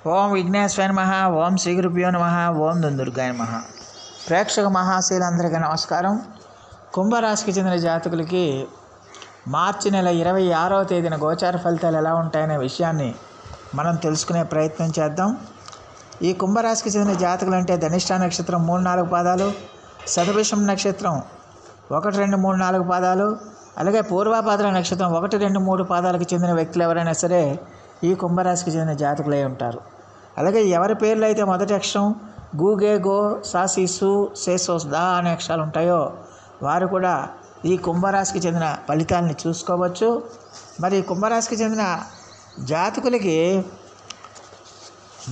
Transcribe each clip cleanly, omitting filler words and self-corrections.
ఓం విఘ్నేశ్వరాయ నమః. ఓం శ్రీ గురుభ్యో నమః. ఓం దుందుర్గాయ నమః. ప్రేక్షక మహాశీలందరికీ నమస్కారం. కుంభరాశికి చెందిన జాతకులకి మార్చి నెల 26వ తేదీన గోచార ఫలితాలు ఎలా ఉంటాయనే విషయాన్ని మనం తెలుసుకునే ప్రయత్నం చేద్దాం. ఈ కుంభరాశికి చెందిన జాతకులు అంటే ధనిష్ట నక్షత్రం 3-4 పాదాలు, శతభిషం నక్షత్రం 1, 2, 3, 4 పాదాలు, అలాగే పూర్వభాద్ర నక్షత్రం 1, 2, 3 పాదాలకు చెందిన వ్యక్తులు ఎవరైనా సరే ఈ కుంభరాశికి చెందిన జాతకులై ఉంటారు. అలాగే ఎవరి పేర్లు అయితే మొదటి అక్షరం గు, గే, గో, సా, సి, సు, సే, సో, దా అనే అక్షరాలు ఉంటాయో వారు కూడా ఈ కుంభరాశికి చెందిన ఫలితాలని చూసుకోవచ్చు. మరి కుంభరాశికి చెందిన జాతకులకి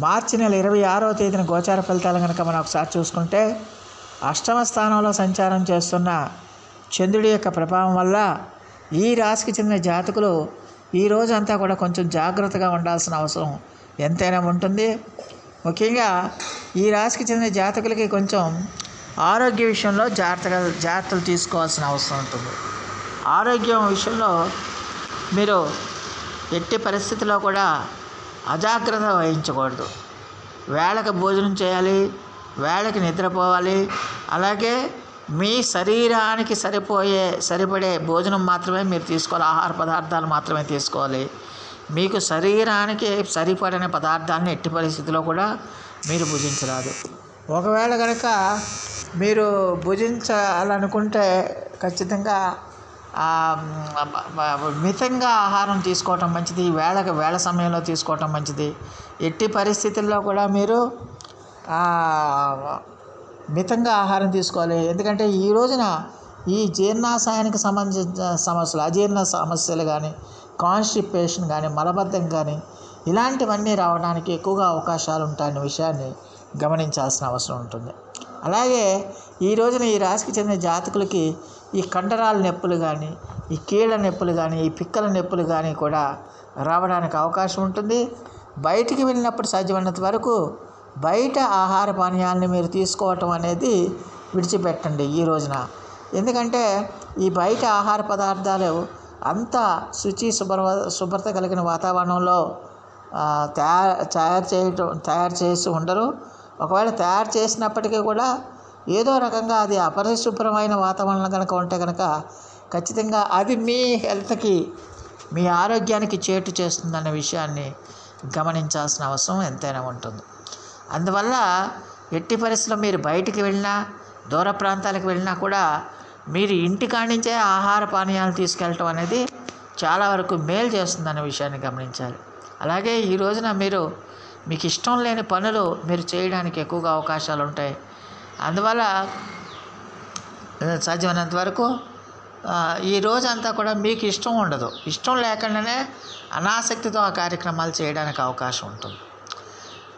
మార్చి నెల 26వ తేదీన గోచార ఫలితాలు కనుక మనం ఒకసారి చూసుకుంటే, అష్టమ స్థానంలో సంచారం చేస్తున్న చంద్రుడి యొక్క ప్రభావం వల్ల ఈ రాశికి చెందిన జాతకులు ఈ రోజంతా కూడా కొంచెం జాగ్రత్తగా ఉండాల్సిన అవసరం ఎంతైనా ఉంటుంది. ముఖ్యంగా ఈ రాశికి చెందిన జాతకులకి కొంచెం ఆరోగ్య విషయంలో జాగ్రత్తలు తీసుకోవాల్సిన అవసరం ఉంటుంది. ఆరోగ్యం విషయంలో మీరు ఎట్టి పరిస్థితుల్లో కూడా అజాగ్రత్త వహించకూడదు. వేళకి భోజనం చేయాలి, వేళకి నిద్రపోవాలి. అలాగే మీ శరీరానికి సరిపడే భోజనం మాత్రమే మీరు తీసుకోవాలి, ఆహార పదార్థాలు మాత్రమే తీసుకోవాలి. మీకు శరీరానికి సరిపడిన పదార్థాలను ఎట్టి పరిస్థితిలో కూడా మీరు భుజించరాదు. ఒకవేళ కనుక మీరు భుజించాలనుకుంటే ఖచ్చితంగా మితంగా ఆహారం తీసుకోవటం మంచిది. వేళ సమయంలో తీసుకోవటం మంచిది. ఎట్టి పరిస్థితుల్లో కూడా మీరు మితంగా ఆహారం తీసుకోవాలి. ఎందుకంటే ఈ రోజున ఈ జీర్ణాశయానికి సంబంధించిన సమస్యలు, అజీర్ణ సమస్యలు కానీ, కాన్స్టిపేషన్ కానీ, మలబద్ధం కానీ ఇలాంటివన్నీ రావడానికి ఎక్కువగా అవకాశాలు ఉంటాయనే విషయాన్ని గమనించాల్సిన అవసరం ఉంటుంది. అలాగే ఈ రోజున ఈ రాశికి చెందిన జాతకులకి ఈ కండరాల నొప్పులు కానీ, ఈ కీళ్ళ నొప్పులు కానీ, ఈ పిక్కల నొప్పులు కానీ కూడా రావడానికి అవకాశం ఉంటుంది. బయటికి వెళ్ళినప్పుడు సాధ్యమైనంత వరకు బయట ఆహార పానీయాలని మీరు తీసుకోవటం అనేది విడిచిపెట్టండి ఈ రోజున. ఎందుకంటే ఈ బయట ఆహార పదార్థాలు అంత శుభ్రత కలిగిన వాతావరణంలో తయారు చేసి ఉండరు. ఒకవేళ తయారు చేసినప్పటికీ కూడా ఏదో రకంగా అది అపరిశుభ్రమైన వాతావరణం కనుక ఉంటే కనుక ఖచ్చితంగా అది మీ హెల్త్కి, మీ ఆరోగ్యానికి చేటు చేస్తుందన్న విషయాన్ని గమనించాల్సిన అవసరం ఎంతైనా ఉంటుంది. అందువల్ల ఎట్టి పరిస్థితుల్లో మీరు బయటికి వెళ్ళినా, దూర ప్రాంతాలకు వెళ్ళినా కూడా మీరు ఇంటికాడి నుంచే ఆహార పానీయాలు తీసుకెళ్ళటం అనేది చాలా వరకు మేలు చేస్తుందన్న విషయాన్ని గమనించాలి. అలాగే ఈ రోజున మీకు ఇష్టం లేని పనులు మీరు చేయడానికి ఎక్కువగా అవకాశాలు ఉంటాయి. అందువల్ల సాధ్యమైనంత వరకు ఈ రోజంతా కూడా మీకు ఇష్టం ఉండదు. ఇష్టం లేకుండానే అనాసక్తితో ఆ కార్యక్రమాలు చేయడానికి అవకాశం ఉంటుంది.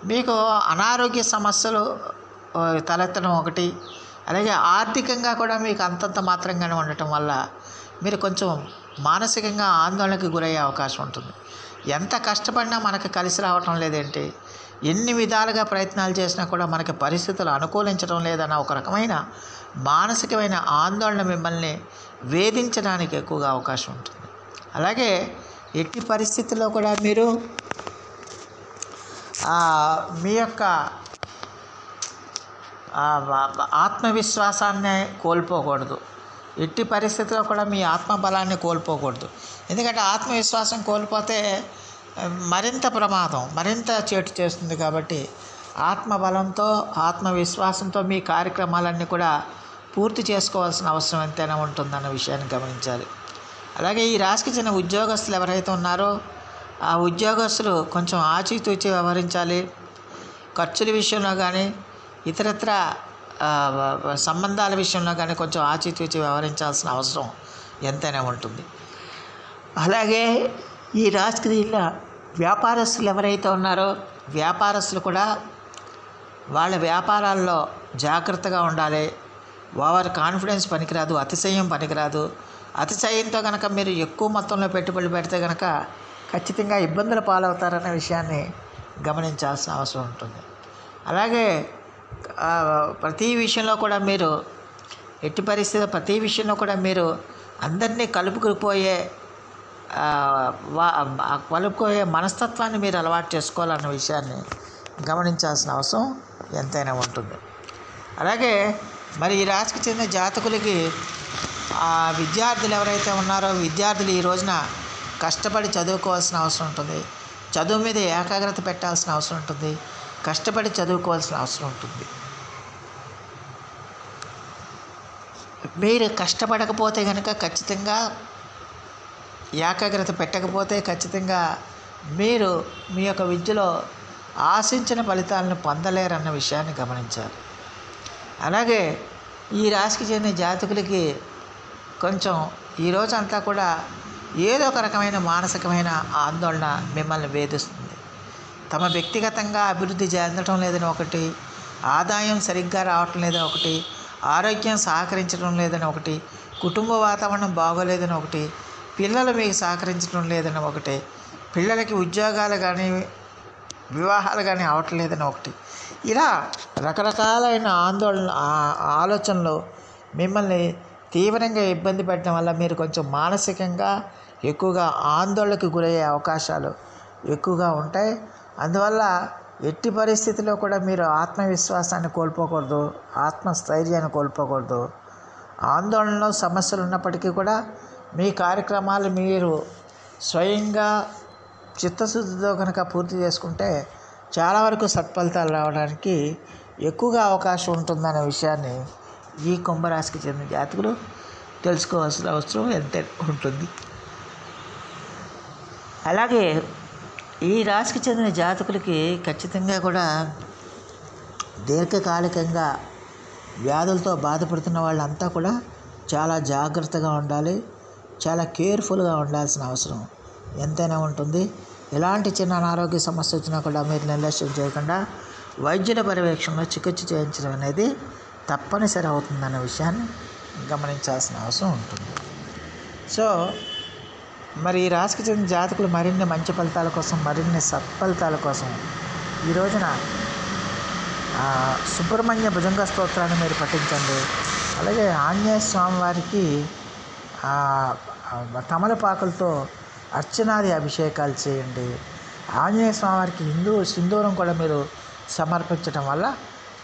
మీకు అనారోగ్య సమస్యలు తలెత్తడం ఒకటి, అలాగే ఆర్థికంగా కూడా మీకు అంతంత మాత్రంగానే ఉండటం వల్ల మీరు కొంచెం మానసికంగా ఆందోళనకు గురయ్యే అవకాశం ఉంటుంది. ఎంత కష్టపడినా మనకు కలిసి రావటం లేదేంటి, ఎన్ని విధాలుగా ప్రయత్నాలు చేసినా కూడా మనకి పరిస్థితులు అనుకూలించడం లేదన్న ఒక రకమైన మానసికమైన ఆందోళన మిమ్మల్ని వేధించడానికి ఎక్కువగా అవకాశం ఉంటుంది. అలాగే ఎట్టి పరిస్థితుల్లో కూడా మీరు మీ యొక్క ఆత్మవిశ్వాసాన్ని కోల్పోకూడదు. ఎట్టి పరిస్థితుల్లో కూడా మీ ఆత్మబలాన్ని కోల్పోకూడదు. ఎందుకంటే ఆత్మవిశ్వాసం కోల్పోతే మరింత ప్రమాదం, మరింత చేటు చేస్తుంది. కాబట్టి ఆత్మబలంతో, ఆత్మవిశ్వాసంతో మీ కార్యక్రమాలన్నీ కూడా పూర్తి చేసుకోవాల్సిన అవసరం ఎంతైనా ఉంటుందన్న విషయాన్ని గమనించాలి. అలాగే ఈ రాశికి చెందిన ఉద్యోగస్తులు ఎవరైతే ఉన్నారో ఆ ఉద్యోగస్తులు కొంచెం ఆచితూచి వ్యవహరించాలి. ఖర్చుల విషయంలో కానీ, ఇతరత్ర సంబంధాల విషయంలో కానీ కొంచెం ఆచితూచి వ్యవహరించాల్సిన అవసరం ఎంతైనా ఉంటుంది. అలాగే ఈ రాశికి చెందిన వ్యాపారస్తులు ఎవరైతే ఉన్నారో వ్యాపారస్తులు కూడా వాళ్ళ వ్యాపారాల్లో జాగ్రత్తగా ఉండాలి. ఓవర్ కాన్ఫిడెన్స్ పనికిరాదు, అతిశయం పనికిరాదు. అతిశయంతో కనుక మీరు ఎక్కువ మొత్తంలో పెట్టుబడులు పెడితే కనుక ఖచ్చితంగా ఇబ్బందుల పాలవుతారనే విషయాన్ని గమనించాల్సిన అవసరం ఉంటుంది. అలాగే ప్రతి విషయంలో కూడా మీరు ఎట్టి పరిస్థితుల్లో ప్రతి విషయంలో కూడా మీరు అందరినీ కలుపుకుపోయే మనస్తత్వాన్ని మీరు అలవాటు చేసుకోవాలన్న విషయాన్ని గమనించాల్సిన అవసరం ఎంతైనా ఉంటుంది. అలాగే మరి ఈ రాశికి చెందిన జాతకులకి విద్యార్థులు ఎవరైతే ఉన్నారో విద్యార్థులు ఈ రోజున కష్టపడి చదువుకోవాల్సిన అవసరం ఉంటుంది. చదువు మీద ఏకాగ్రత పెట్టాల్సిన అవసరం ఉంటుంది. కష్టపడి చదువుకోవాల్సిన అవసరం ఉంటుంది. మీరు కష్టపడకపోతే కనుక ఖచ్చితంగా ఏకాగ్రత పెట్టకపోతే ఖచ్చితంగా మీరు మీ యొక్క విద్యలో ఆశించిన ఫలితాలను పొందలేరన్న విషయాన్ని గమనించాలి. అలాగే ఈ రాశికి చెందిన జాతకులకి కొంచెం ఈ రోజంతా కూడా ఏదో ఒక రకమైన మానసికమైన ఆందోళన మిమ్మల్ని వేధిస్తుంది. తమ వ్యక్తిగతంగా అభివృద్ధి చెందడం లేదని ఒకటి, ఆదాయం సరిగ్గా రావటం లేదని ఒకటి, ఆరోగ్యం సహకరించడం లేదని ఒకటి, కుటుంబ వాతావరణం బాగోలేదని ఒకటి, పిల్లలు మీకు సహకరించడం లేదని ఒకటి, పిల్లలకి ఉద్యోగాలు కానీ వివాహాలు కానీ అవట్లేదని ఒకటి, ఇలా రకరకాలైన ఆలోచనలు మిమ్మల్ని తీవ్రంగా ఇబ్బంది పెట్టడం వల్ల మీరు కొంచెం మానసికంగా ఎక్కువగా ఆందోళనకు గురయ్యే అవకాశాలు ఎక్కువగా ఉంటాయి. అందువల్ల ఎట్టి పరిస్థితుల్లో కూడా మీరు ఆత్మవిశ్వాసాన్ని కోల్పోకూడదు, ఆత్మస్థైర్యాన్ని కోల్పోకూడదు. ఆందోళనలో సమస్యలు ఉన్నప్పటికీ కూడా మీ కార్యక్రమాలు మీరు స్వయంగా చిత్తశుద్ధితో కనుక పూర్తి చేసుకుంటే చాలా వరకు సత్ఫలితాలు రావడానికి ఎక్కువగా అవకాశం ఉంటుందనే విషయాన్ని ఈ కుంభరాశికి చెందిన జాతకులు తెలుసుకోవాల్సిన అవసరం ఎంత ఉంటుంది. అలాగే ఈ రాశికి చెందిన జాతకులకి ఖచ్చితంగా కూడా దీర్ఘకాలికంగా వ్యాధులతో బాధపడుతున్న వాళ్ళంతా కూడా చాలా జాగ్రత్తగా ఉండాలి, చాలా కేర్ఫుల్గా ఉండాల్సిన అవసరం ఎంతైనా ఉంటుంది. ఎలాంటి చిన్న అనారోగ్య సమస్య వచ్చినా కూడా మీరు నిర్లక్ష్యం చేయకుండా వైద్యుల పర్యవేక్షణలో చికిత్స చేయించడం అనేది తప్పనిసరి అవుతుందన్న విషయాన్ని గమనించాల్సిన అవసరం ఉంటుంది. సో మరి ఈ రాశికి చెందిన జాతకులు మరిన్ని మంచి ఫలితాల కోసం, మరిన్ని సత్ఫలితాల కోసం ఈ రోజున సుబ్రహ్మణ్య భుజంగ స్తోత్రాన్ని మీరు పఠించండి. అలాగే ఆంజనేయ స్వామి వారికి తమలపాకులతో అర్చనాది అభిషేకాలు చేయండి. ఆంజనేయ స్వామి వారికి సింధూరం కూడా మీరు సమర్పించడం వల్ల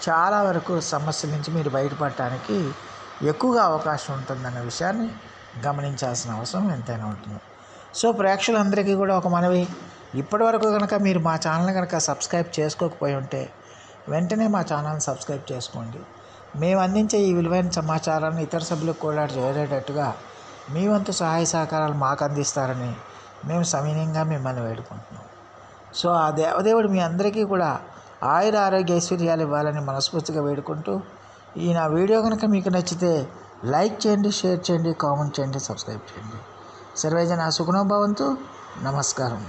చాలా వరకు సమస్యల నుంచి మీరు బయటపడటానికి ఎక్కువగా అవకాశం ఉంటుందన్న విషయాన్ని గమనించాల్సిన అవసరం ఎంతైనా ఉంటుంది. సో ప్రేక్షకులందరికీ కూడా ఒక మనవి, ఇప్పటివరకు కనుక మీరు మా ఛానల్ కనుక సబ్స్క్రైబ్ చేసుకోకపోయి ఉంటే వెంటనే మా ఛానల్ని సబ్స్క్రైబ్ చేసుకోండి. మేము అందించే ఈ విలువైన సమాచారాన్ని ఇతర సభ్యులకు కూడా చేరేటట్టుగా మీ వంతు సహాయ సహకారాలు మాకు అందిస్తారని మేము సవినయంగా మిమ్మల్ని వేడుకుంటున్నాం. సో ఆ దేవదేవుడు మీ అందరికీ కూడా ఆయుర ఆరోగ్య ఐశ్వర్యాలు ఇవ్వాలని మనస్ఫూర్తిగా వేడుకుంటూ ఈ నా వీడియో కనుక మీకు నచ్చితే లైక్ చేయండి, షేర్ చేయండి, కామెంట్ చేయండి, సబ్స్క్రైబ్ చేయండి. సర్వేజన సుఖనో భవంతు. నమస్కారం.